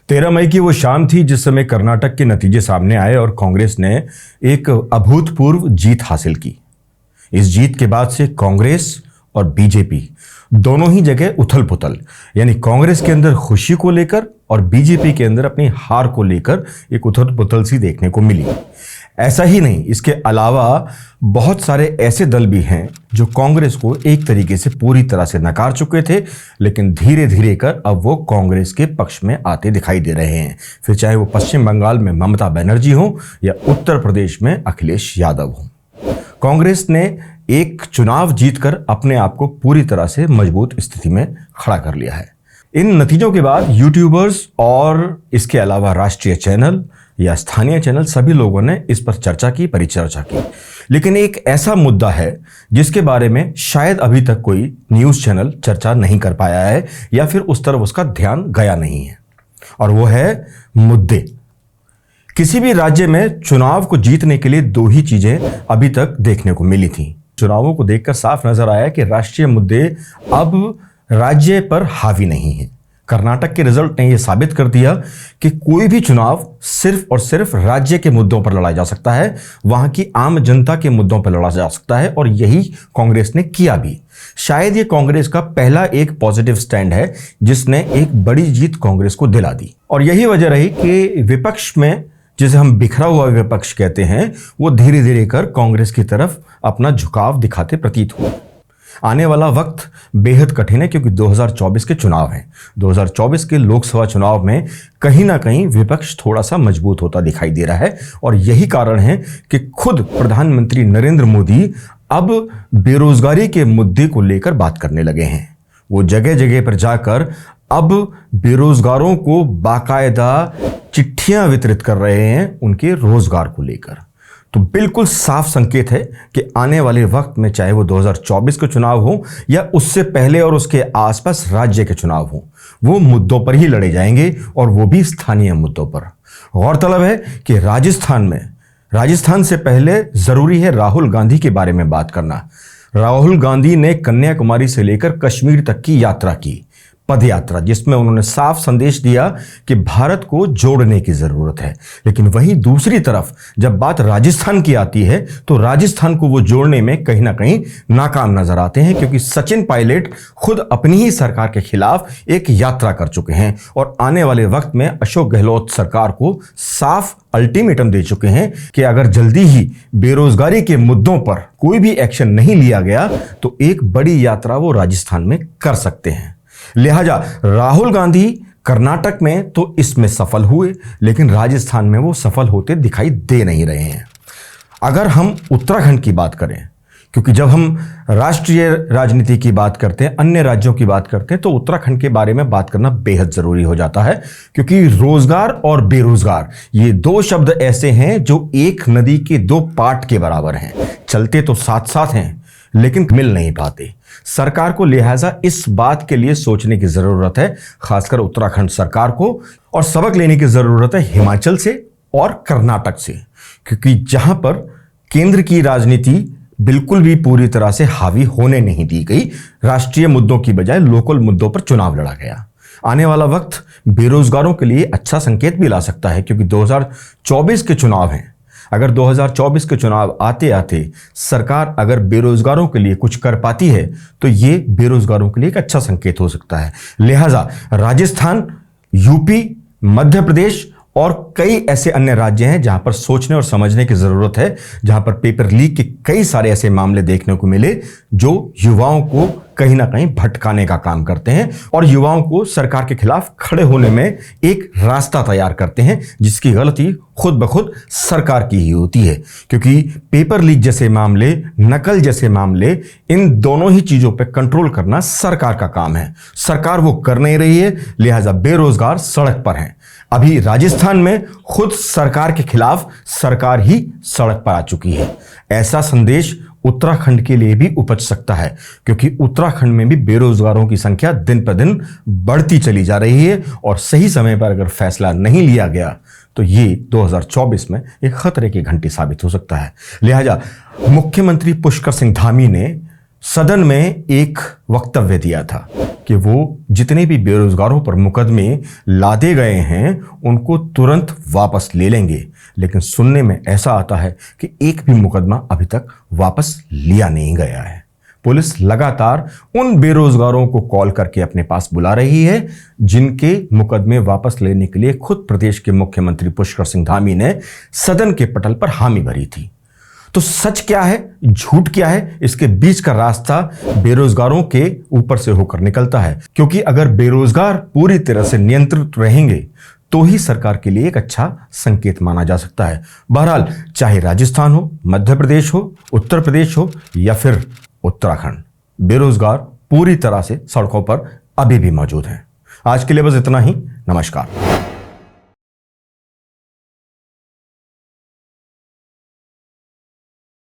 13 मई की वो शाम थी जिस समय कर्नाटक के नतीजे सामने आए और कांग्रेस ने एक अभूतपूर्व जीत हासिल की। इस जीत के बाद से कांग्रेस और बीजेपी दोनों ही जगह उथल पुथल, यानी कांग्रेस के अंदर खुशी को लेकर और बीजेपी के अंदर अपनी हार को लेकर एक उथल पुथल सी देखने को मिली। ऐसा ही नहीं, इसके अलावा बहुत सारे ऐसे दल भी हैं जो कांग्रेस को एक तरीके से पूरी तरह से नकार चुके थे, लेकिन धीरे धीरे कर अब वो कांग्रेस के पक्ष में आते दिखाई दे रहे हैं। फिर चाहे वो पश्चिम बंगाल में ममता बनर्जी हो या उत्तर प्रदेश में अखिलेश यादव हो, कांग्रेस ने एक चुनाव जीतकर अपने आप को पूरी तरह से मजबूत स्थिति में खड़ा कर लिया है। इन नतीजों के बाद यूट्यूबर्स और इसके अलावा राष्ट्रीय चैनल या स्थानीय चैनल सभी लोगों ने इस पर चर्चा की, परिचर्चा की। लेकिन एक ऐसा मुद्दा है जिसके बारे में शायद अभी तक कोई न्यूज़ चैनल चर्चा नहीं कर पाया है या फिर उस तरफ उसका ध्यान गया नहीं है, और वो है मुद्दे। किसी भी राज्य में चुनाव को जीतने के लिए दो ही चीजें अभी तक देखने को मिली थी। चुनावों को देखकर साफ नजर आया कि राष्ट्रीय मुद्दे अब राज्य पर हावी नहीं है। कर्नाटक के रिजल्ट ने यह साबित कर दिया कि कोई भी चुनाव सिर्फ और सिर्फ राज्य के मुद्दों पर लड़ा जा सकता है, वहां की आम जनता के मुद्दों पर लड़ा जा सकता है, और यही कांग्रेस ने किया भी। शायद ये कांग्रेस का पहला एक पॉजिटिव स्टैंड है जिसने एक बड़ी जीत कांग्रेस को दिला दी। और यही वजह रही कि विपक्ष में, जिसे हम बिखरा हुआ विपक्ष कहते हैं, वो धीरे धीरे कर कांग्रेस की तरफ अपना झुकाव दिखाते प्रतीत हुए। आने वाला वक्त बेहद कठिन है क्योंकि 2024 के चुनाव हैं। 2024 के लोकसभा चुनाव में कहीं ना कहीं विपक्ष थोड़ा सा मजबूत होता दिखाई दे रहा है, और यही कारण है कि खुद प्रधानमंत्री नरेंद्र मोदी अब बेरोजगारी के मुद्दे को लेकर बात करने लगे हैं। वो जगह जगह पर जाकर अब बेरोजगारों को बाकायदा चिट्ठियां वितरित कर रहे हैं उनके रोजगार को लेकर। तो बिल्कुल साफ संकेत है कि आने वाले वक्त में, चाहे वो 2024 के चुनाव हो या उससे पहले और उसके आसपास राज्य के चुनाव हो, वो मुद्दों पर ही लड़े जाएंगे, और वो भी स्थानीय मुद्दों पर। गौरतलब है कि राजस्थान से पहले जरूरी है राहुल गांधी के बारे में बात करना। राहुल गांधी ने कन्याकुमारी से लेकर कश्मीर तक की यात्रा की, पदयात्रा, जिसमें उन्होंने साफ संदेश दिया कि भारत को जोड़ने की जरूरत है। लेकिन वहीं दूसरी तरफ जब बात राजस्थान की आती है तो राजस्थान को वो जोड़ने में कहीं ना कहीं नाकाम नजर आते हैं, क्योंकि सचिन पायलट खुद अपनी ही सरकार के खिलाफ एक यात्रा कर चुके हैं और आने वाले वक्त में अशोक गहलोत सरकार को साफ अल्टीमेटम दे चुके हैं कि अगर जल्दी ही बेरोजगारी के मुद्दों पर कोई भी एक्शन नहीं लिया गया तो एक बड़ी यात्रा वो राजस्थान में कर सकते हैं। लिहाजा राहुल गांधी कर्नाटक में तो इसमें सफल हुए, लेकिन राजस्थान में वो सफल होते दिखाई दे नहीं रहे हैं। अगर हम उत्तराखंड की बात करें, क्योंकि जब हम राष्ट्रीय राजनीति की बात करते हैं, अन्य राज्यों की बात करते हैं, तो उत्तराखंड के बारे में बात करना बेहद जरूरी हो जाता है, क्योंकि रोजगार और बेरोजगार ये दो शब्द ऐसे हैं जो एक नदी के दो पाट के बराबर हैं। चलते तो साथ साथ हैं लेकिन मिल नहीं पाते। सरकार को लिहाजा इस बात के लिए सोचने की जरूरत है, खासकर उत्तराखंड सरकार को, और सबक लेने की जरूरत है हिमाचल से और कर्नाटक से, क्योंकि जहां पर केंद्र की राजनीति बिल्कुल भी पूरी तरह से हावी होने नहीं दी गई, राष्ट्रीय मुद्दों की बजाय लोकल मुद्दों पर चुनाव लड़ा गया। आने वाला वक्त बेरोजगारों के लिए अच्छा संकेत भी ला सकता है, क्योंकि 2024 के चुनाव हैं। अगर 2024 के चुनाव आते आते सरकार अगर बेरोजगारों के लिए कुछ कर पाती है तो ये बेरोजगारों के लिए एक अच्छा संकेत हो सकता है। लिहाजा राजस्थान, यूपी, मध्य प्रदेश और कई ऐसे अन्य राज्य हैं जहां पर सोचने और समझने की जरूरत है, जहां पर पेपर लीक के कई सारे ऐसे मामले देखने को मिले जो युवाओं को कहीं ना कहीं भटकाने का काम करते हैं और युवाओं को सरकार के खिलाफ खड़े होने में एक रास्ता तैयार करते हैं, जिसकी गलती खुद ब खुद सरकार की ही होती है। क्योंकि पेपर लीक जैसे मामले, नकल जैसे मामले, इन दोनों ही चीजों पर कंट्रोल करना सरकार का काम है। सरकार वो कर नहीं रही है, लिहाजा बेरोजगार सड़क पर हैं। अभी राजस्थान में खुद सरकार के खिलाफ सरकार ही सड़क पर आ चुकी है। ऐसा संदेश उत्तराखंड के लिए भी उपज सकता है, क्योंकि उत्तराखंड में भी बेरोजगारों की संख्या दिन पर दिन बढ़ती चली जा रही है और सही समय पर अगर फैसला नहीं लिया गया तो ये 2024 में एक खतरे की घंटी साबित हो सकता है। लिहाजा मुख्यमंत्री पुष्कर सिंह धामी ने सदन में एक वक्तव्य दिया था कि वो जितने भी बेरोजगारों पर मुकदमे लादे गए हैं उनको तुरंत वापस ले लेंगे, लेकिन सुनने में ऐसा आता है कि एक भी मुकदमा अभी तक वापस लिया नहीं गया है। पुलिस लगातार उन बेरोजगारों को कॉल करके अपने पास बुला रही है जिनके मुकदमे वापस लेने के लिए खुद प्रदेश के मुख्यमंत्री पुष्कर सिंह धामी ने सदन के पटल पर हामी भरी थी। तो सच क्या है, झूठ क्या है, इसके बीच का रास्ता बेरोजगारों के ऊपर से होकर निकलता है, क्योंकि अगर बेरोजगार पूरी तरह से नियंत्रित रहेंगे तो ही सरकार के लिए एक अच्छा संकेत माना जा सकता है। बहरहाल, चाहे राजस्थान हो, मध्य प्रदेश हो, उत्तर प्रदेश हो या फिर उत्तराखंड, बेरोजगार पूरी तरह से सड़कों पर अभी भी मौजूद हैं। आज के लिए बस इतना ही। नमस्कार।